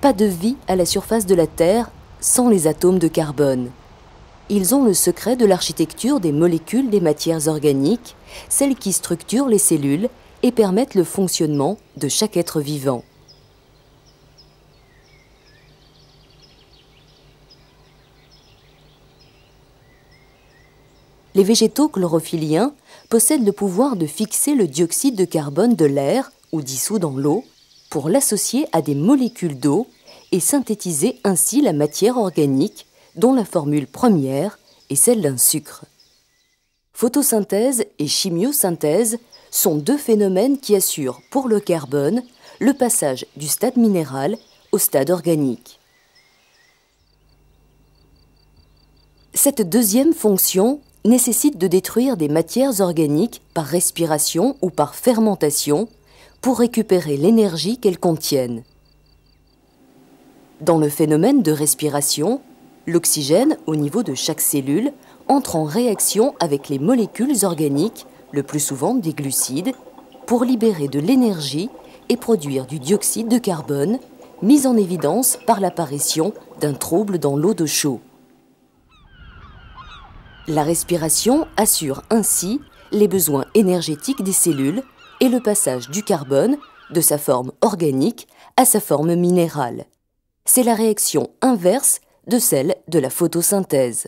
Pas de vie à la surface de la Terre sans les atomes de carbone. Ils ont le secret de l'architecture des molécules des matières organiques, celles qui structurent les cellules et permettent le fonctionnement de chaque être vivant. Les végétaux chlorophylliens possèdent le pouvoir de fixer le dioxyde de carbone de l'air ou dissous dans l'eau pour l'associer à des molécules d'eau et synthétiser ainsi la matière organique dont la formule première est celle d'un sucre. Photosynthèse et chimiosynthèse sont deux phénomènes qui assurent pour le carbone le passage du stade minéral au stade organique. Cette deuxième fonction nécessite de détruire des matières organiques par respiration ou par fermentation pour récupérer l'énergie qu'elles contiennent. Dans le phénomène de respiration, l'oxygène au niveau de chaque cellule entre en réaction avec les molécules organiques, le plus souvent des glucides, pour libérer de l'énergie et produire du dioxyde de carbone, mis en évidence par l'apparition d'un trouble dans l'eau de chaux. La respiration assure ainsi les besoins énergétiques des cellules et le passage du carbone de sa forme organique à sa forme minérale. C'est la réaction inverse de celle de la photosynthèse.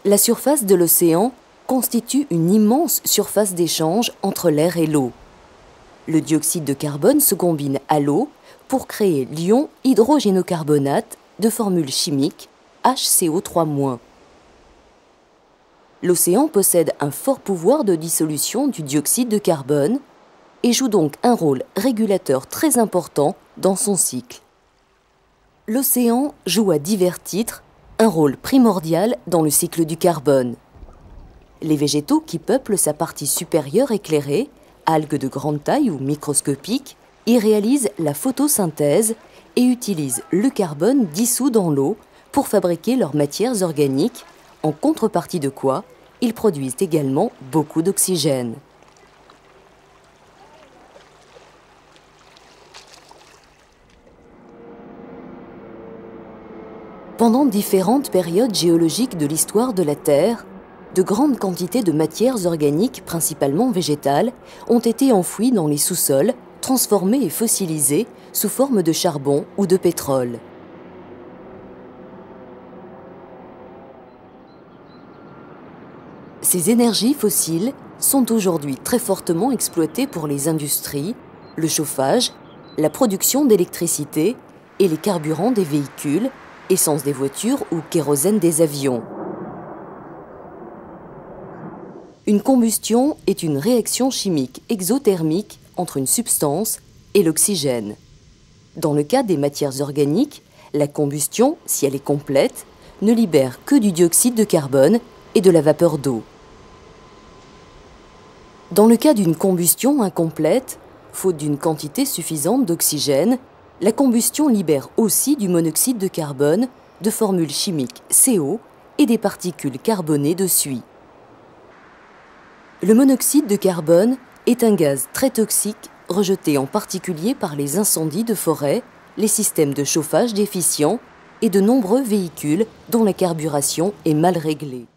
La surface de l'océan constitue une immense surface d'échange entre l'air et l'eau. Le dioxyde de carbone se combine à l'eau pour créer l'ion hydrogénocarbonate de formule chimique HCO3-. L'océan possède un fort pouvoir de dissolution du dioxyde de carbone et joue donc un rôle régulateur très important dans son cycle. L'océan joue à divers titres un rôle primordial dans le cycle du carbone. Les végétaux qui peuplent sa partie supérieure éclairée, algues de grande taille ou microscopiques, y réalisent la photosynthèse et utilisent le carbone dissous dans l'eau pour fabriquer leurs matières organiques, en contrepartie de quoi ils produisent également beaucoup d'oxygène. Pendant différentes périodes géologiques de l'histoire de la Terre, de grandes quantités de matières organiques, principalement végétales, ont été enfouies dans les sous-sols, transformées et fossilisées sous forme de charbon ou de pétrole. Ces énergies fossiles sont aujourd'hui très fortement exploitées pour les industries, le chauffage, la production d'électricité et les carburants des véhicules, essence des voitures ou kérosène des avions. Une combustion est une réaction chimique exothermique entre une substance et l'oxygène. Dans le cas des matières organiques, la combustion, si elle est complète, ne libère que du dioxyde de carbone et de la vapeur d'eau. Dans le cas d'une combustion incomplète, faute d'une quantité suffisante d'oxygène, la combustion libère aussi du monoxyde de carbone, de formule chimique CO et des particules carbonées de suie. Le monoxyde de carbone est un gaz très toxique rejeté en particulier par les incendies de forêt, les systèmes de chauffage déficients et de nombreux véhicules dont la carburation est mal réglée.